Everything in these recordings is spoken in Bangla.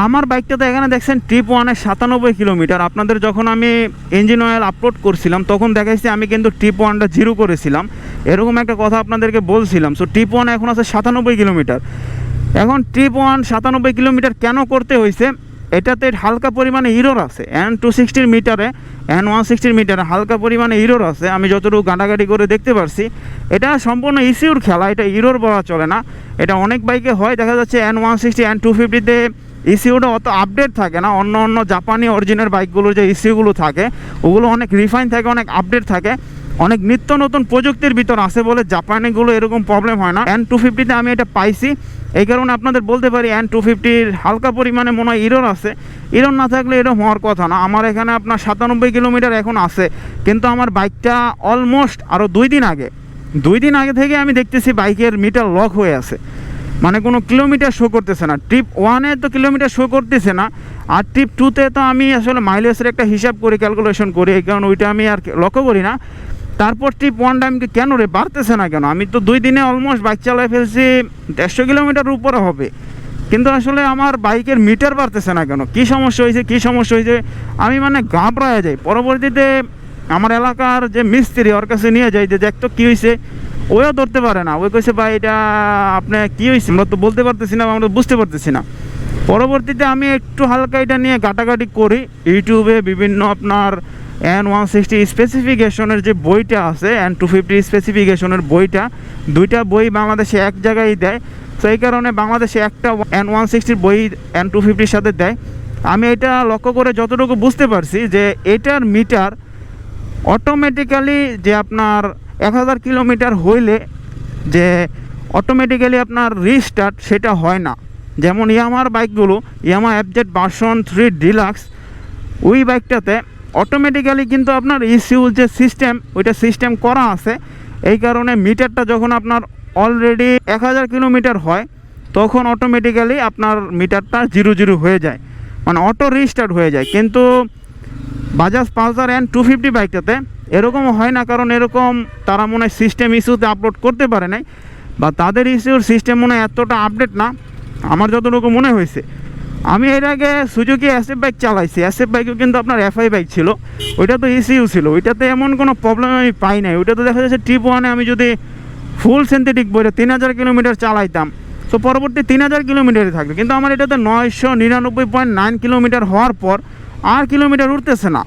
আমার বাইকটাতে এখানে দেখছেন ট্রিপ ওয়ানের 97 কিলোমিটার। আপনাদের যখন আমি ইঞ্জিন অয়েল আপলোড করছিলাম তখন দেখাইছি আমি কিন্তু ট্রিপ ওয়ানটা 0 করেছিলাম, এরকম একটা কথা আপনাদেরকে বলছিলাম। সো ট্রিপ ওয়ান এখন আছে 97 কিলোমিটার। এখন ট্রিপ ওয়ান 97 কিলোমিটার কেন করতে হয়েছে, এটাতে হালকা পরিমাণে ইরোর আছে। N260 মিটারে N160 মিটারে হালকা পরিমাণে ইরোর আছে, আমি যতটুকু গাঁটাগাটি করে দেখতে পারছি। এটা সম্পূর্ণ ইসিউর খেলা, এটা ইরোর বলা চলে না। এটা অনেক বাইকে হয়, দেখা যাচ্ছে N160 N250তে ইসিউটা অত আপডেট থাকে না। অন্য অন্য জাপানি অরিজিনাল বাইকগুলোর যে ইসিউগুলো থাকে ওগুলো অনেক রিফাইন থাকে, অনেক আপডেট থাকে, অনেক নিত্য নতুন প্রযুক্তির ভিতর আছে বলে জাপানিগুলো এরকম প্রবলেম হয় না। N250তে আমি এটা পাইছি, এই কারণে আপনাদের বলতে পারি N250-র হালকা পরিমাণে মনে হয় ইরোর আছে। ইরোর না থাকলে এরকম হওয়ার কথা না। আমার এখানে আপনার 97 কিলোমিটার এখন আছে, কিন্তু আমার বাইকটা অলমোস্ট আরও 2 দিন আগে থেকে আমি দেখতেছি বাইকের মিটার লক হয়ে আছে, মানে কোনো কিলোমিটার শো করতেছে না। ট্রিপ ওয়ানে তো কিলোমিটার শো করতেছে না, আর ট্রিপ টুতে তো আমি আসলে মাইলেজের একটা হিসাব করি, ক্যালকুলেশন করি, এই কারণে ওইটা আমি আর লক্ষ্য করি না। তারপর ট্রিপ ওয়ানটা আমি কেন রে বাড়তেছে না কেন, আমি তো 2 দিনে অলমোস্ট বাইক চালায় ফেলছি 150 কিলোমিটার উপরে হবে, কিন্তু আসলে আমার বাইকের মিটার বাড়তেছে না কেন, কী সমস্যা হয়েছে আমি মানে ঘাবড়ায় যাই। পরবর্তীতে আমার এলাকার যে মিস্ত্রি ওর কাছে নিয়ে যাই যে দেখ তো কী হয়েছে, ওও ধরতে পারে না। ওই কইছে ভাই এটা আপনার কী হয়েছে আমরা তো বলতে পারতেছি না, আমরা বুঝতে পারতেছি না। পরবর্তীতে আমি একটু হালকা এটা নিয়ে ঘাটাঘাটি করি, ইউটিউবে বিভিন্ন আপনার N160 স্পেসিফিকেশনের যে বইটা আছে, N250 স্পেসিফিকেশনের বইটা, 2টা বই বাংলাদেশে এক জায়গায় দেয়। তো এই কারণে বাংলাদেশে একটা N160 বই N250-র সাথে দেয়। আমি এটা লক্ষ্য করে যতটুকু বুঝতে পারছি যে এটার মিটার অটোমেটিক্যালি যে আপনার 1000 কিলোমিটার হইলে যে অটোমেটিক্যালি আপনার রিস্টার্ট সেটা হয় না। যেমন ইয়ামার বাইকগুলো, ইয়ামা FZ ভার্সন 3 ডিলাক্স, ওই বাইকটাতে অটোমেটিক্যালি কিন্তু আপনার ইসিউ যে সিস্টেম ওইটা সিস্টেম করা আছে। এই কারণে মিটারটা যখন আপনার অলরেডি 1000 কিলোমিটার হয় তখন অটোমেটিক্যালি আপনার মিটারটা 0 হয়ে যায়, মানে অটো রিস্টার্ট হয়ে যায়। কিন্তু বাজাজ পালসার N250 বাইকটাতে এরকম হয় না, কারণ এরকম তারা মনে হয় সিস্টেম ইস্যুতে আপলোড করতে পারে নাই, বা তাদের ইস্যুর সিস্টেম মনে হয় এতটা আপডেট না আমার যতটুকু মনে হয়েছে। আমি এর আগে সুজুকি SF বাইক চালাইছি, SF বাইকও কিন্তু আপনার FI বাইক ছিল, ওইটা তো ইসিউ ছিল, ওইটাতে এমন কোনো প্রবলেম আমি পাই নাই। ওইটা তো দেখা যাচ্ছে ট্রিপ ওয়ানে আমি যদি ফুল সিনথেটিক বইটা 3000 কিলোমিটার চালাইতাম তো পরবর্তী 3000 কিলোমিটারই থাকবে, কিন্তু আমার এটাতে 999.9 কিলোমিটার হওয়ার পর আর কিলোমিটার উঠতেছে না।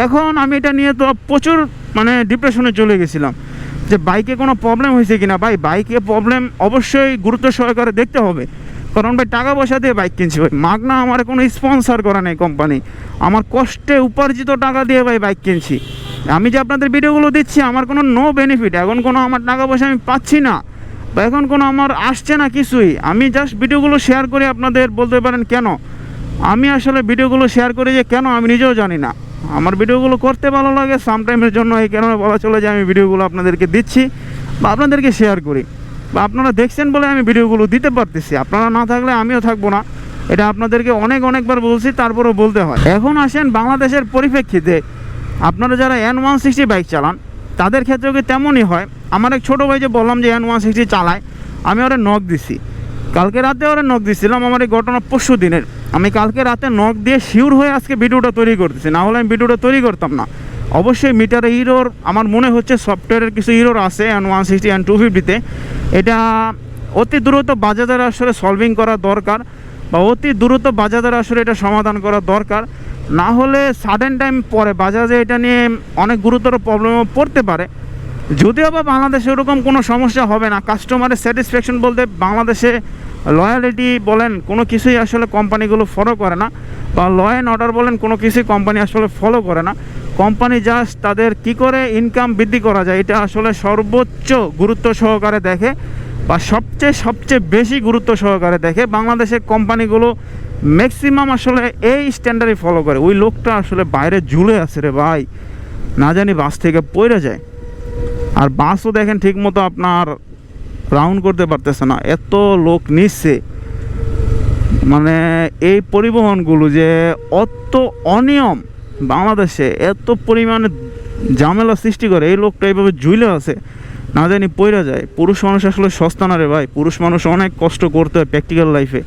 এখন আমি এটা নিয়ে তো প্রচুর মানে ডিপ্রেশনে চলে গেছিলাম যে বাইকে কোনো প্রবলেম হয়েছে কিনা। ভাই বাইকে প্রবলেম অবশ্যই গুরুত্ব সহকারে দেখতে হবে, কারণ ভাই টাকা পয়সা দিয়ে বাইক কিনছি ভাই, মাগনা আমার কোনো স্পন্সর করা নেই কোম্পানি, আমার কষ্টে উপার্জিত টাকা দিয়ে ভাই বাইক কিনছি। আমি যে আপনাদের ভিডিওগুলো দিচ্ছি আমার কোনো নো বেনিফিট, এখন কোনো আমার টাকা পয়সা আমি পাচ্ছি না, বা এখন কোনো আমার আসছে না কিছুই। আমি জাস্ট ভিডিওগুলো শেয়ার করে আপনাদের বলতে পারেন কেন আমি আসলে ভিডিওগুলো শেয়ার করি যে কেন আমি নিজেও জানি না। আমার ভিডিওগুলো করতে ভালো লাগে সামটাইমের জন্য, এই কারণে বলা চলে যে আমি ভিডিওগুলো আপনাদেরকে দিচ্ছি বা আপনাদেরকে শেয়ার করি, বা আপনারা দেখছেন বলে আমি ভিডিওগুলো দিতে পারতেছি। আপনারা না থাকলে আমিও থাকবো না, এটা আপনাদেরকে অনেকবার বলছি, তারপরেও বলতে হয়। এখন আসেন বাংলাদেশের পরিপ্রেক্ষিতে, আপনারা যারা N160 বাইক চালান তাদের ক্ষেত্রেও কি তেমনই হয়। আমার এক ছোটো ভাই যে বললাম যে N160 চালায়, আমি ওরা নক দিছি, কালকে রাতে ওরা নক দিছিলাম। আমার এই ঘটনা পরশু দিনের, আমি কালকে রাতে নক দিয়ে শিওর হয়ে আজকে ভিডিওটা তৈরি করতেছি, না হলে আমি ভিডিওটা তৈরি করতাম না। অবশ্যই মিটারে ইরোর আমার মনে হচ্ছে সফটওয়্যারের কিছু ইরোর আছে N160 N250-তে, এটা অতি দ্রুত বাজাজের আসলে সলভিং করা দরকার, বা অতি দ্রুত বাজাজের আসলে এটা সমাধান করা দরকার। না হলে সাডেন টাইম পরে বাজাজে এটা নিয়ে অনেক গুরুতর প্রবলেমও পড়তে পারে। যদিও বা বাংলাদেশে ওরকম কোনো সমস্যা হবে না, কাস্টমারের স্যাটিসফ্যাকশন বলতে বাংলাদেশে লয়ালিটি বলেন কোনো কিছুই আসলে কোম্পানিগুলো ফলো করে না, বা ল অ্যান্ড অর্ডার বলেন কোনো কিছুই কোম্পানি আসলে ফলো করে না। কোম্পানি জাস্ট তাদের কি করে ইনকাম বৃদ্ধি করা যায় এটা আসলে সর্বোচ্চ গুরুত্ব সহকারে দেখে, বা সবচেয়ে বেশি গুরুত্ব সহকারে দেখে। বাংলাদেশের কোম্পানিগুলো ম্যাক্সিমাম আসলে এই স্ট্যান্ডার্ডই ফলো করে। ওই লোকটা আসলে বাইরে ঝুলে আছে রে ভাই, না জানি বাস থেকে পড়ে যায়, আর বাসও দেখেন ঠিক মতো আপনার রাউন্ড করতে পারতেছে না, এত লোক নিচ্ছে। মানে এই পরিবহনগুলো যে অত অনিয়ম বাংলাদেশে এত পরিমাণে ঝামেলা সৃষ্টি করে, এই লোকটা এইভাবে ঝুলে আছে না জানি পইরা যায়। পুরুষ মানুষ আসলে সস্তা না রে ভাই, পুরুষ মানুষ অনেক কষ্ট করতে হয় প্র্যাকটিক্যাল লাইফে।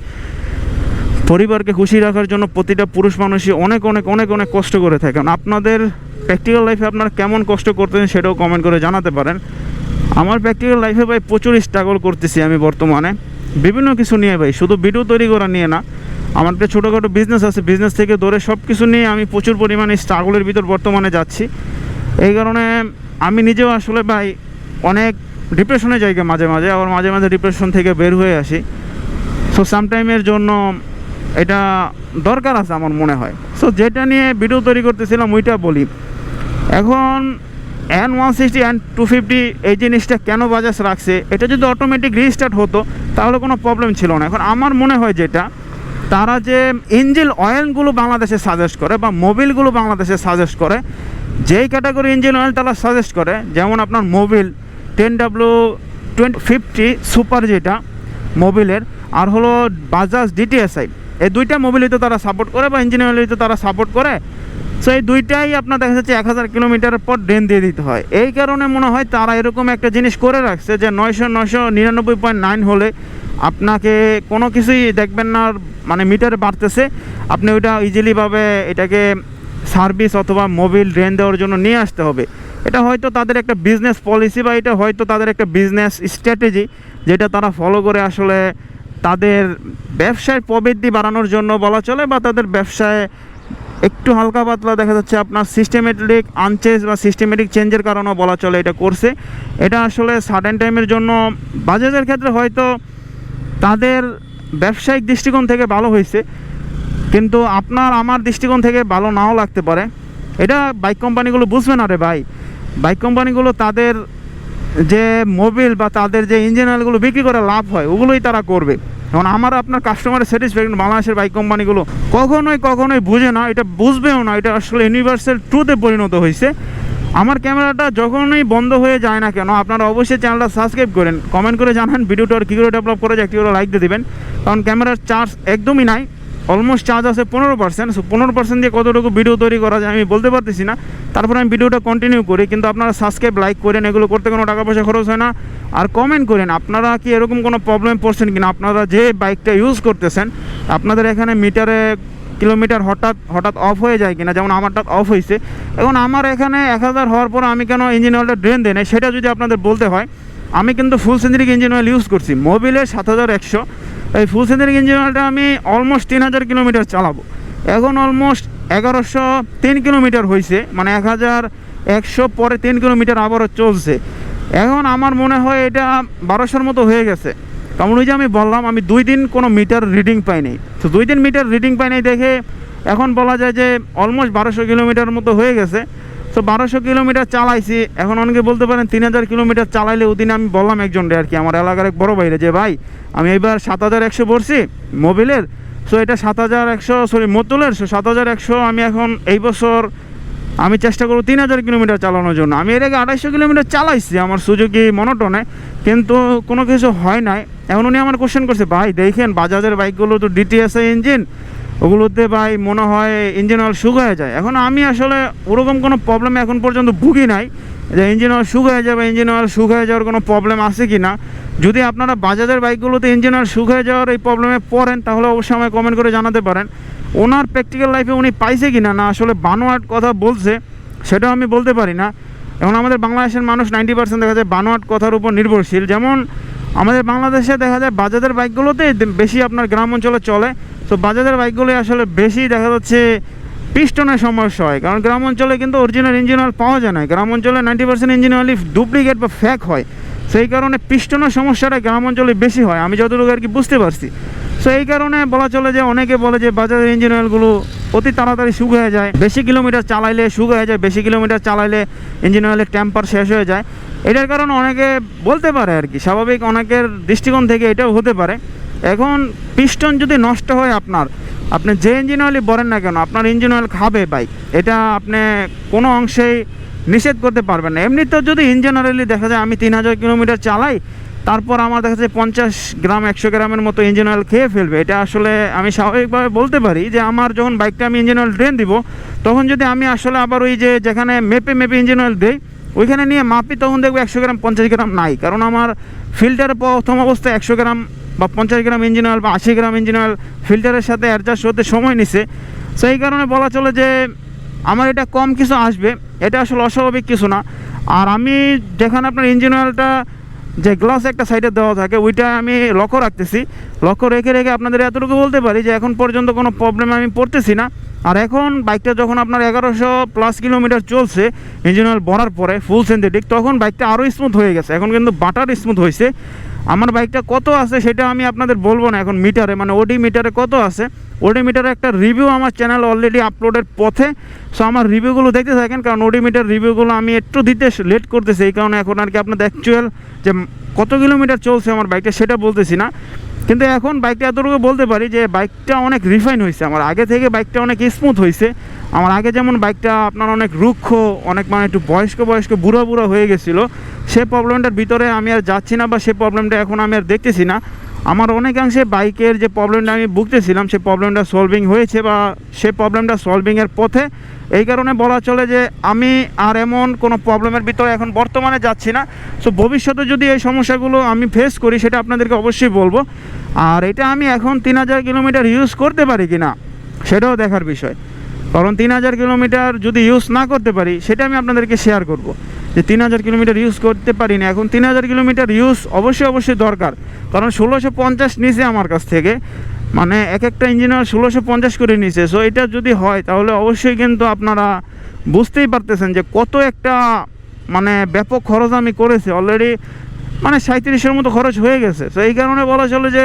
পরিবারকে খুশি রাখার জন্য প্রতিটা পুরুষ মানুষই অনেক অনেক অনেক অনেক কষ্ট করে থাকেন। আপনাদের প্র্যাকটিক্যাল লাইফে আপনারা কেমন কষ্ট করতেছেন সেটাও কমেন্ট করে জানাতে পারেন। আমার প্র্যাকটিক্যাল লাইফে ভাই প্রচুর স্ট্রাগল করতেছি আমি বর্তমানে বিভিন্ন কিছু নিয়ে ভাই, শুধু ভিডিও তৈরি করা নিয়ে না, আমার একটা ছোটোখাটো বিজনেস আছে, বিজনেস থেকে ধরে সব কিছু নিয়ে আমি প্রচুর পরিমাণে স্ট্রাগলের ভিতর বর্তমানে যাচ্ছি। এই কারণে আমি নিজেও আসলে ভাই অনেক ডিপ্রেশনে যাই মাঝে মাঝে, আবার মাঝে মাঝে ডিপ্রেশন থেকে বের হয়ে আসি। সো সামটাইমের জন্য এটা দরকার আছে আমার মনে হয়। সো যেটা নিয়ে ভিডিও তৈরি করতেছিলাম ওইটা বলি। এখন N160 N250 এই জিনিসটা কেন বাজাজ রাখছে, এটা যদি অটোমেটিক রিস্টার্ট হতো তাহলে কোনো প্রবলেম ছিল না। এখন আমার মনে হয় যেটা তারা যে ইঞ্জিন অয়েলগুলো বাংলাদেশে সাজেস্ট করে বা মোবিলগুলো বাংলাদেশে সাজেস্ট করে, যেই ক্যাটাগরি ইঞ্জিন অয়েল তারা সাজেস্ট করে, যেমন আপনার মোবিল 10W2050 সুপার যেটা মোবিলের, আর হলো বাজাজ DTSI, এই দুইটা মোবিলই তো তারা সাপোর্ট করে বা ইঞ্জিন অয়েলই তো তারা সাপোর্ট করে। সো এই দুইটাই আপনার দেখা যাচ্ছে 1000 কিলোমিটার পর ড্রেন দিয়ে দিতে হয়। এই কারণে মনে হয় তারা এরকম একটা জিনিস করে রাখছে যে 999.9 হলে আপনাকে কোনো কিছুই দেখবেন না, মানে মিটারে বাড়তেছে, আপনি ওইটা ইজিলিভাবে এটাকে সার্ভিস অথবা মোবিল ড্রেন দেওয়ার জন্য নিয়ে আসতে হবে। এটা হয়তো তাদের একটা বিজনেস পলিসি বা এটা হয়তো তাদের একটা বিজনেস স্ট্র্যাটেজি, যেটা তারা ফলো করে আসলে তাদের ব্যবসায় প্রবৃদ্ধি বাড়ানোর জন্য বলা চলে, বা তাদের ব্যবসায় একটু হালকা পাতলা দেখা যাচ্ছে আপনার সিস্টেমেটিক আনচেঞ্জ বা সিস্টেমেটিক চেঞ্জের কারণেও বলা চলে এটা করছে। এটা আসলে সাডেন টাইমের জন্য বাজাজের ক্ষেত্রে হয়তো তাদের ব্যবসায়িক দৃষ্টিকোণ থেকে ভালো হয়েছে, কিন্তু আপনার আমার দৃষ্টিকোণ থেকে ভালো নাও লাগতে পারে। এটা বাইক কোম্পানিগুলো বুঝবে না রে ভাই। বাইক কোম্পানিগুলো তাদের যে মোবিল বা তাদের যে ইঞ্জিন অয়েলগুলো বিক্রি করে লাভ হয় ওগুলোই তারা করবে। এখন আমার আপনার কাস্টমারের স্যাটিসফ্যাকশন বাংলাদেশের বাইক কোম্পানিগুলো কখনোই বুঝে না, এটা বুঝবেও না। এটা আসলে ইউনিভার্সাল ট্রুথে পরিণত হয়েছে। আমার ক্যামেরাটা যখনই বন্ধ হয়ে যায় না কেন, আপনারা অবশ্যই চ্যানেলটা সাবস্ক্রাইব করেন, কমেন্ট করে জানান ভিডিওটা কী করে ডেভেলপ করে যায়, একটি করে লাইক দিয়ে দেবেন। কারণ ক্যামেরার চার্জ একদমই নাই, অলমোস্ট চার্জ আছে 15%। সো 15% দিয়ে কতটুকু ভিডিও তৈরি করা যায় আমি বলতে পারতেছি না। তারপরে আমি ভিডিওটা কন্টিনিউ করি, কিন্তু আপনারা সাবস্ক্রাইব লাইক করেন, এগুলো করতে কোনো টাকা পয়সা খরচ হয় না। আর কমেন্ট করেন আপনারা কি এরকম কোনো প্রবলেম পড়ছেন কিনা, আপনারা যে বাইকটা ইউজ করতেছেন আপনাদের এখানে মিটারে কিলোমিটার হঠাৎ অফ হয়ে যায় কিনা, যেমন আমারটা অফ হয়েছে। এখন আমার এখানে 1000 হওয়ার পর আমি কেন ইঞ্জিন অয়েলটা ড্রেন দেয় না সেটা যদি আপনাদের বলতে হয়, আমি কিন্তু ফুল সেঞ্চুরিক ইঞ্জিন অয়েল ইউজ করছি, মোবিলের 7100। এই ফুল সেঞ্চুরিক ইঞ্জিন অয়েলটা আমি অলমোস্ট 3000 কিলোমিটার চালাবো। এখন অলমোস্ট 1103 কিলোমিটার হয়েছে, মানে 1100 পরে 3 কিলোমিটার আবারও চলছে। এখন আমার মনে হয় এটা 1200-র মতো হয়ে গেছে। কারণ ওই যে আমি বললাম আমি 2 দিন কোনো মিটার রিডিং পাই নাই, তো 2 দিন মিটার রিডিং পাই নাই দেখে এখন বলা যায় যে অলমোস্ট 1200 কিলোমিটার মতো হয়ে গেছে। তো 1200 কিলোমিটার চালাইছি। এখন অনেকে বলতে পারেন 3000 কিলোমিটার চালাইলে, ওদিনে আমি বললাম একজনরে আর কি, আমার এলাকার এক বড় ভাইরে, যে ভাই আমি এইবার 7100 ভরছি মোবিলের, সো এটা 7100 মতুলের, সো 7100 আমি এখন এই বছর আমি চেষ্টা করবো 3000 কিলোমিটার চালানোর জন্য। আমি এর আগে 250 কিলোমিটার চালাইছি আমার সুজুকি মনোটনে, কিন্তু কোনো কিছু হয় নাই। এখন উনি আমার কোশ্চেন করছে, ভাই দেখেন বাজাজের বাইকগুলো তো DTSI ইঞ্জিন, ওগুলোতে ভাই মনে হয় ইঞ্জিন অয়েল শুকিয়ে যায়। এখন আমি আসলে ওরকম কোনো প্রবলেম এখন পর্যন্ত ভুগি নাই যে ইঞ্জিন অয়েল শুকিয়ে যায় বা ইঞ্জিন অয়েল শুকিয়ে যাওয়ার কোনো প্রবলেম আছে কি না। যদি আপনারা বাজাজের বাইকগুলোতে ইঞ্জিন অয়েল শুকিয়ে যাওয়ার এই প্রবলেমে পড়েন তাহলে অবশ্যই আমায় কমেন্ট করে জানাতে পারেন। ওনার প্র্যাকটিক্যাল লাইফে উনি পাইছে কি না, না আসলে বানোয়াট কথা বলছে সেটাও আমি বলতে পারি না। এখন আমাদের বাংলাদেশের মানুষ 90% দেখা যায় বানোয়াট কথার উপর নির্ভরশীল। যেমন আমাদের বাংলাদেশে দেখা যায় বাজাজের বাইকগুলোতে বেশি আপনার গ্রাম অঞ্চলে চলে, তো বাজাজের বাইকগুলোই আসলে বেশি দেখা যাচ্ছে পিস্টনের সমস্যা হয়। কারণ গ্রাম অঞ্চলে কিন্তু অরিজিনাল ইঞ্জিন অয়েল পাওয়া যায় না, গ্রাম অঞ্চলে 90% ইঞ্জিন অয়েলই ডুপ্লিকেট বা ফেক হয়। সেই কারণে পিস্টনের সমস্যাটা গ্রাম অঞ্চলে বেশি হয়, আমি যতটুকু আর কি বুঝতে পারছি। সো এই কারণে বলা চলে যে অনেকে বলে যে বাজাজের ইঞ্জিন অয়েলগুলো অতি তাড়াতাড়ি শুকিয়ে যায়, বেশি কিলোমিটার চালাইলে শুকিয়ে যায়, বেশি কিলোমিটার চালাইলে ইঞ্জিন অয়েলের টেম্পার শেষ হয়ে যায়। এটার কারণে অনেকে বলতে পারে আর কি, স্বাভাবিক অনেকের দৃষ্টিকোণ থেকে এটাও হতে পারে। এখন পিস্টন যদি নষ্ট হয় আপনি যে ইঞ্জিন অয়েলই বলেন না কেন আপনার ইঞ্জিন অয়েল খাবে বাইক, এটা আপনি কোনো অংশেই নিষেধ করতে পারবেন না। এমনিতেও যদি ইন জেনারেলি দেখা যায় আমি 3000 কিলোমিটার চালাই, তারপর আমার দেখা যায় 50 গ্রাম 100 গ্রামের মতো ইঞ্জিন অয়েল খেয়ে ফেলবে, এটা আসলে আমি স্বাভাবিকভাবে বলতে পারি যে আমার যখন বাইকটা আমি ইঞ্জিন অয়েল ড্রেন দিব, তখন যদি আমি আসলে আবার ওই যে যেখানে মেপে ইঞ্জিন অয়েল দেই ওইখানে নিয়ে মাপি, তখন দেখবো 100 গ্রাম 50 গ্রাম নাই। কারণ আমার ফিল্টারে প্রথম অবস্থায় 100 গ্রাম বা 50 গ্রাম ইঞ্জিন অয়েল বা 80 গ্রাম ইঞ্জিন অয়েল ফিল্টারের সাথে অ্যাডজাস্ট হতে সময় নিছে। সো এই কারণে বলা চলে যে আমার এটা কম কিছু আসবে, এটা আসলে অস্বাভাবিক কিছু না। আর আমি যেখানে আপনার ইঞ্জিন অয়েলটা যে গ্লাস একটা সাইডে দেওয়া থাকে ওইটা আমি লক্ষ্য রাখতেছি, লক্ষ্য রেখে রেখে আপনাদের এতটুকু বলতে পারি যে এখন পর্যন্ত কোনো প্রবলেম আমি পড়তেছি না। আর এখন বাইকটা যখন আপনার 1100+ কিলোমিটার চলছে ইঞ্জিন অয়েল ভরার পরে ফুল সিনথেটিক, তখন বাইকটা আরও স্মুথ হয়ে গেছে, এখন কিন্তু বাটার স্মুথ হয়েছে। আমার বাইকটা কত আছে সেটা আমি আপনাদের বলবো না এখন মিটারে, মানে ওডি মিটারে কত আছে, ওডি মিটারে একটা রিভিউ আমার চ্যানেল অলরেডি আপলোডের পথে। সো আমার রিভিউগুলো দেখতে থাকেন, কারণ ওডি মিটার রিভিউগুলো আমি একটু দিতে লেট করতেছি, এই কারণে এখন আর কি আপনাদের অ্যাকচুয়াল যে কত কিলোমিটার চলছে আমার বাইকটা সেটা বলতেছি না। কিন্তু এখন বাইকটা এতটুকু বলতে পারি যে বাইকটা অনেক রিফাইন হয়েছে, আমার আগে থেকে বাইকটা অনেক স্মুথ হয়েছে। আমার আগে যেমন বাইকটা আপনার অনেক রুক্ষ, অনেক মানে একটু বয়স্ক বুড়ো বুড়ো হয়ে গেছিলো, সে প্রবলেমটার ভিতরে আমি আর যাচ্ছি না, বা সে প্রবলেমটা এখন আমি আর দেখতেছি না। আমার অনেকাংশে বাইকের যে প্রবলেমটা আমি ভুগতেছিলাম সে প্রবলেমটা সলভিং হয়েছে, বা সে প্রবলেমটা সলভিংয়ের পথে। এই কারণে বলা চলে যে আমি আর এমন কোনো প্রবলেমের ভিতরে এখন বর্তমানে যাচ্ছি না। সো ভবিষ্যতে যদি এই সমস্যাগুলো আমি ফেস করি সেটা আপনাদেরকে অবশ্যই বলবো। আর এটা আমি এখন 3000 কিলোমিটার ইউজ করতে পারি কি না সেটাও দেখার বিষয়, কারণ 3000 কিলোমিটার যদি ইউজ না করতে পারি সেটা আমি আপনাদেরকে শেয়ার করব যে 3000 কিলোমিটার ইউজ করতে পারি না। এখন 3000 কিলোমিটার ইউজ অবশ্যই দরকার, কারণ 1650 নিচে আমার কাছ থেকে, মানে এক একটা ইঞ্জিনিয়ার 1650 করে নিছে। সো এটা যদি হয় তাহলে অবশ্যই কিন্তু আপনারা বুঝতেই পারতেছেন যে কত একটা মানে ব্যাপক খরচ আমি করেছি অলরেডি, মানে 3700-এর মতো খরচ হয়ে গেছে। সো এই কারণে বলা চলে যে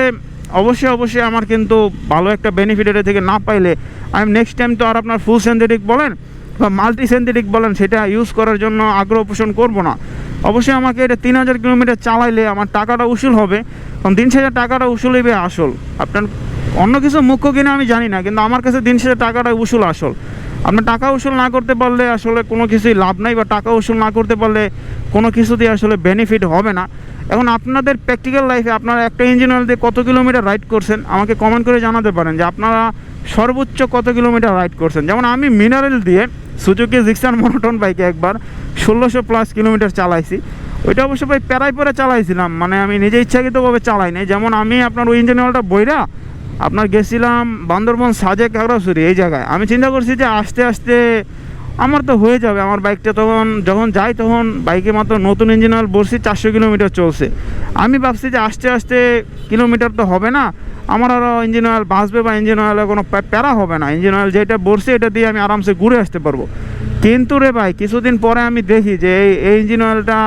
অবশ্যই আমার কিন্তু ভালো একটা বেনিফিট এটা থেকে না পাইলে আমি নেক্সট টাইম তো আর আপনার ফুল সিনথেটিক বলেন বা মাল্টি সিনথেটিক বলেন সেটা ইউজ করার জন্য আগ্রহ পোষণ করবো না। অবশ্যই আমাকে এটা 3000 কিলোমিটার চালাইলে আমার টাকাটা উসুল হবে, কারণ দিন শেষে টাকাটা উসুল হইবে আসল। আপনার অন্য কিছু মুখ্য কিনা আমি জানি না, কিন্তু আমার কাছে দিন শেষে টাকাটা উসুল আসল। আপনার টাকা উসুল না করতে পারলে আসলে কোনো কিছুই লাভ নাই, বা টাকা উসুল না করতে পারলে কোনো কিছুতেই আসলে বেনিফিট হবে না। এখন আপনাদের প্র্যাকটিক্যাল লাইফে আপনারা একটা ইঞ্জিন অয়েল দিয়ে কত কিলোমিটার রাইড করছেন আমাকে কমেন্ট করে জানাতে পারেন যে আপনারা সর্বোচ্চ কত কিলোমিটার রাইড করছেন। যেমন আমি মিনারেল দিয়ে সুজুকি জিক্সার মনোটন বাইকে একবার 1600+ কিলোমিটার চালাইছি, ওইটা অবশ্য ভাই প্যারাই পরে চালাইছিলাম, মানে আমি নিজে ইচ্ছাকৃতভাবে চালাই নাই। যেমন আমি আপনার ওই ইঞ্জিন অয়েলটা বইরা আপনার গেছিলাম বান্দরবন, সাজেক, খাগড়াছড়ি, এই জায়গায় আমি চিন্তা করছি যে আস্তে আস্তে আমার তো হয়ে যাবে আমার বাইকটা। তখন যখন যাই তখন বাইকে মাত্র নতুন ইঞ্জিন অয়েল ভরছি, 400 কিলোমিটার চলছে। আমি ভাবছি যে আস্তে আস্তে কিলোমিটার তো হবে না, আমার আরও ইঞ্জিন অয়েল বাঁচবে বা ইঞ্জিন অয়েলে কোনো প্যারা হবে না, ইঞ্জিন অয়েল যেটা ভরছি এটা দিয়ে আমি আরামসে ঘুরে আসতে পারবো। কিন্তু রে ভাই কিছুদিন পরে আমি দেখি যে এই ইঞ্জিন অয়েলটা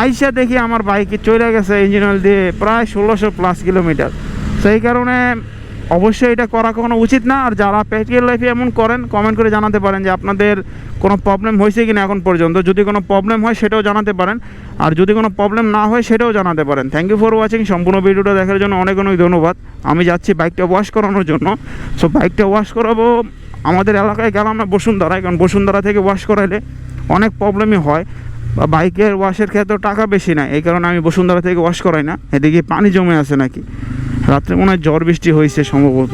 আইসা দেখি আমার বাইকে চলে গেছে ইঞ্জিন অয়েল দিয়ে প্রায় 1600+ কিলোমিটার। সেই কারণে অবশ্যই এটা করা কখনো উচিত না। আর যারা প্র্যাকটিক্যাল লাইফে এমন করেন কমেন্ট করে জানাতে পারেন যে আপনাদের কোনো প্রবলেম হয়েছে কি না এখন পর্যন্ত। যদি কোনো প্রবলেম হয় সেটাও জানাতে পারেন, আর যদি কোনো প্রবলেম না হয় সেটাও জানাতে পারেন। Thank you for watching. সম্পূর্ণ ভিডিওটা দেখার জন্য অনেক ধন্যবাদ। আমি যাচ্ছি বাইকটা ওয়াশ করানোর জন্য। সো বাইকটা ওয়াশ করাবো আমাদের এলাকায় গেলাম না বসুন্ধরায়, কারণ বসুন্ধরা থেকে ওয়াশ করাইলে অনেক প্রবলেমই হয়, বা বাইকের ওয়াশের ক্ষেত্রেও টাকা বেশি না, এই কারণে আমি বসুন্ধরা থেকে ওয়াশ করাই না। এদিকে পানি জমে আছে নাকি, রাত্রে মনে হয় ঝড় বৃষ্টি হয়েছে সম্ভবত,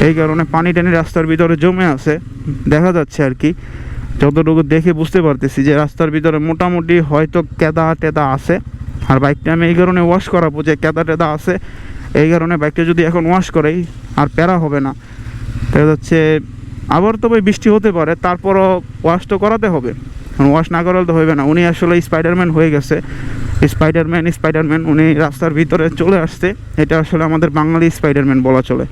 এই কারণে পানি টানি রাস্তার ভিতরে জমে আছে দেখা যাচ্ছে আর কি। যতটুকু দেখে বুঝতে পারতেছি যে রাস্তার ভিতরে মোটামুটি হয়তো কেদা টেদা আছে। আর বাইকটা আমি এই কারণে ওয়াশ করাবো যে কেদা টেদা আছে, এই কারণে বাইকটা যদি এখন ওয়াশ করাই আর প্যারা হবে না। দেখা যাচ্ছে আবার তবে বৃষ্টি হতে পারে, তারপরও ওয়াশ তো করাতে হবে, ওয়াশ না করালে তো হবে না। উনি আসলে স্পাইডারম্যান হয়ে গেছে, স্পাইডারম্যান উনি রাস্তার ভিতরে চলে আসছে। এটা আসলে আমাদের বাঙালি স্পাইডারম্যান বলা চলে।